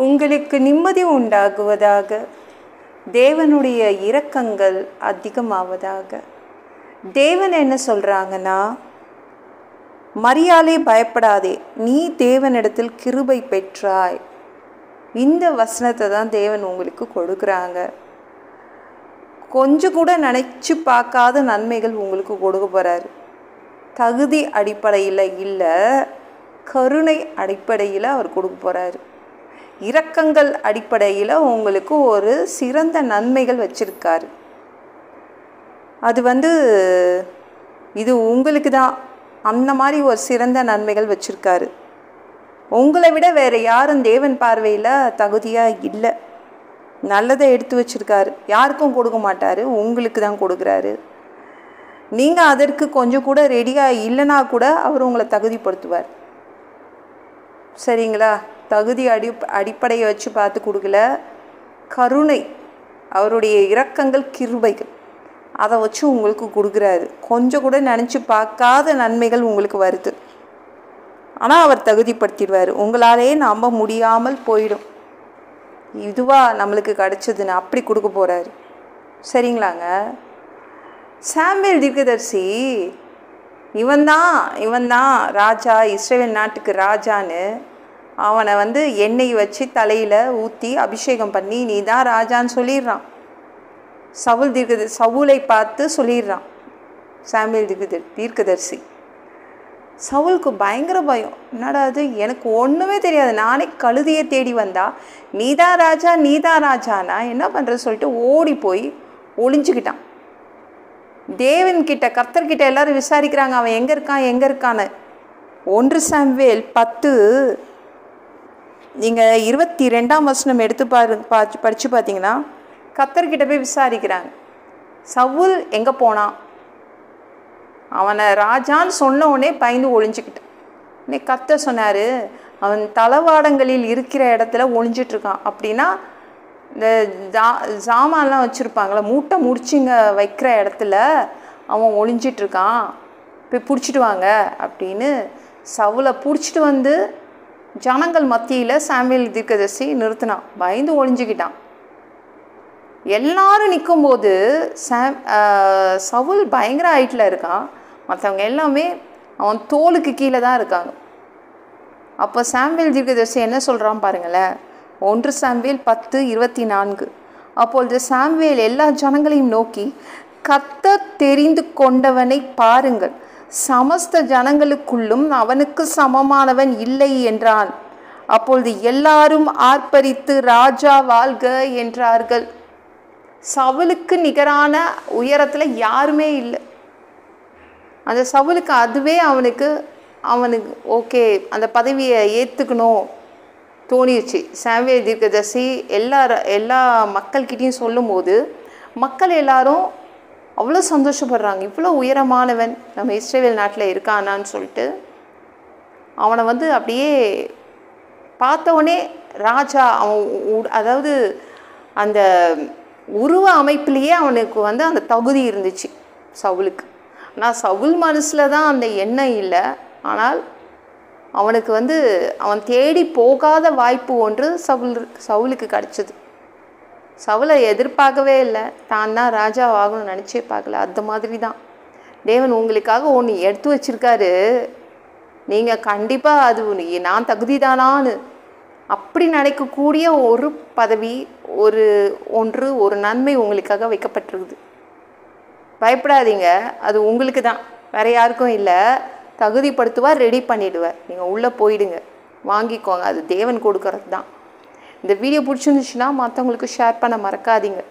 உங்களுக்கு நிம்மதி உண்டாகுவதாக. தேவனுடைய இரக்கங்கள் அதிகமாவதாக. தேவன் என்ன சொல்கிறாங்கன்னா, மரியாளே பயப்படாதே, நீ தேவனிடத்தில் கிருபை பெற்றாய். இந்த வசனத்தை தான் தேவன் உங்களுக்கு கொடுக்குறாங்க. கொஞ்சம் கூட நினச்சி பார்க்காத நன்மைகள் உங்களுக்கு கொடுக்க போகிறாரு. தகுதி அடிப்படையில் இல்லை, கருணை அடிப்படையில் அவர் கொடுக்க போகிறாரு. இரக்கங்கள் அடிப்படையில் உங்களுக்கு ஒரு சிறந்த நன்மைகள் வச்சுருக்காரு. அது இது உங்களுக்கு தான் அந்த மாதிரி ஒரு சிறந்த நன்மைகள் வச்சுருக்காரு. உங்களை விட வேறு யாரும் தேவன் பார்வையில் தகுதியாக இல்லை. நல்லதை எடுத்து வச்சுருக்காரு. யாருக்கும் கொடுக்க மாட்டார், உங்களுக்கு தான் கொடுக்குறாரு. நீங்கள் அதற்கு கொஞ்சம் கூட ரெடியாக இல்லைனா கூட அவர் உங்களை தகுதிப்படுத்துவார். சரிங்களா? தகுதி அடிப்படையை வச்சு பார்த்து கொடுக்கல, கருணை, அவருடைய இரக்கங்கள், கிருபைகள், அதை வச்சு உங்களுக்கு கொடுக்குறாரு. கொஞ்சம் கூட நினச்சி பார்க்காத நன்மைகள் உங்களுக்கு வருது. ஆனால் அவர் தகுதிப்படுத்திடுவார். உங்களாலே நம்ப முடியாமல் போயிடும். இதுவாக நம்மளுக்கு கிடச்சதுன்னு அப்படி கொடுக்க போகிறாரு. சரிங்களாங்க? சாமுவேல் தீர்க்கதரிசி இவன் தான் ராஜா, இஸ்ரவேல் நாட்டுக்கு ராஜான்னு அவனை எண்ணெய் வச்சு தலையில் ஊற்றி அபிஷேகம் பண்ணி நீ தான் ராஜான்னு சொல்லிடுறான். சவுலை பார்த்து சொல்லிடுறான் சாமுவேல் தீர்க்கதரிசி. சவுலுக்கு பயங்கர பயம். என்னடா அது, எனக்கு ஒன்றுமே தெரியாது, நானே கழுதையை தேடி வந்தா நீதான் ராஜா நீதான் ராஜானா என்ன பண்ணுறது சொல்லிட்டு ஓடி போய் ஒளிஞ்சுக்கிட்டான். தேவன்கிட்ட, கர்த்தர்கிட்ட எல்லாரும் விசாரிக்கிறாங்க அவன் எங்கே இருக்கான்னு. 1 சாமுவேல் 10 நீங்கள் 22ஆம் வசனம் எடுத்து படித்து பார்த்தீங்கன்னா கர்த்தர்கிட்ட போய் விசாரிக்கிறாங்க, சவுல் எங்கே போனான், அவனை ராஜான்னு சொன்ன உடனே பயந்து ஒளிஞ்சுக்கிட்டான். இன்னைக்கு கர்த்தர் சொன்னார், அவன் தளவாடங்களில் இருக்கிற இடத்துல ஒளிஞ்சிட்ருக்கான். அப்படின்னா இந்த ஜாமான்லாம் வச்சுருப்பாங்களே, மூட்டை முடிச்சுங்க வைக்கிற இடத்துல அவன் ஒளிஞ்சிட்ருக்கான், போய் பிடிச்சிட்டு வாங்க அப்படின்னு சவுலை பிடிச்சிட்டு ஜனங்கள் மத்தியில் சாமுவேல் தீர்க்கதரிசி நிறுத்தினான். பயந்து ஒளிஞ்சுக்கிட்டான். எல்லாரும் நிற்கும்போது சவுல் பயங்கர ஹைட்டில் இருக்கான், மற்றவங்க எல்லாமே அவன் தோலுக்கு கீழே தான் இருக்காங்க. அப்போ சாமுவேல் தீர்க்கதரிசி என்ன சொல்கிறான் பாருங்களேன். 1 சாமுவேல் 10:24. அப்பொழுது சாமுவேல் எல்லா ஜனங்களையும் நோக்கி, கர்த்தர் தெரிந்து கொண்டவனை பாருங்கள், சமஸ்த ஜனங்களுக்குள்ளும் அவனுக்கு சமமானவன் இல்லை என்றான். அப்பொழுது எல்லாரும் ஆர்ப்பரித்து ராஜா வாழ்க என்றார்கள். சவுலுக்கு நிகரான உயரத்தில் யாருமே இல்லை. அந்த சவுலுக்கு அதுவே அவனுக்கு ஓகே அந்த பதவியை ஏற்றுக்கணும் தோணிடுச்சு. சாமுவேல் தீர்க்கதரிசி எல்லா மக்கள்கிட்டையும் சொல்லும்போது மக்கள் எல்லாரும் அவ்வளோ சந்தோஷப்படுறாங்க. இவ்வளோ உயரமானவன் நம்ம இஸ்ரவேல் நாட்டில் இருக்கானான்னு சொல்லிட்டு அவனை அப்படியே பார்த்தவொடனே ராஜா அதாவது அந்த உருவ அமைப்பிலேயே அவனுக்கு அந்த தகுதி இருந்துச்சு சவுலுக்கு. ஆனால் சவுல் மனசில் தான் அந்த எண்ணம் இல்லை. ஆனால் அவனுக்கு அவன் தேடி போகாத வாய்ப்பு ஒன்று சவுலுக்கு கிடச்சிது. சவுலை எதிர்பார்க்கவே இல்லை, தான் தான் ராஜா ஆகணும்னு நினச்சே பார்க்கல. அந்த மாதிரி தான் தேவன் உங்களுக்காக ஒன்று எடுத்து வச்சுருக்காரு. நீங்கள் கண்டிப்பாக அது நான் தகுதி தானான்னு அப்படி நினைக்கக்கூடிய ஒரு பதவி, ஒரு நன்மை உங்களுக்காக வைக்கப்பட்டிருக்குது. பயப்படாதீங்க, அது உங்களுக்கு தான், வேறு யாருக்கும் இல்லை. தகுதிப்படுத்துவார், ரெடி பண்ணிவிடுவார். நீங்கள் உள்ளே போயிடுங்க, வாங்கிக்கோங்க. அது தேவன் கொடுக்கறது தான். இந்த வீடியோ பிடிச்சிருந்துச்சுன்னா மற்றவங்களுக்கு ஷேர் பண்ண மறக்காதீங்க.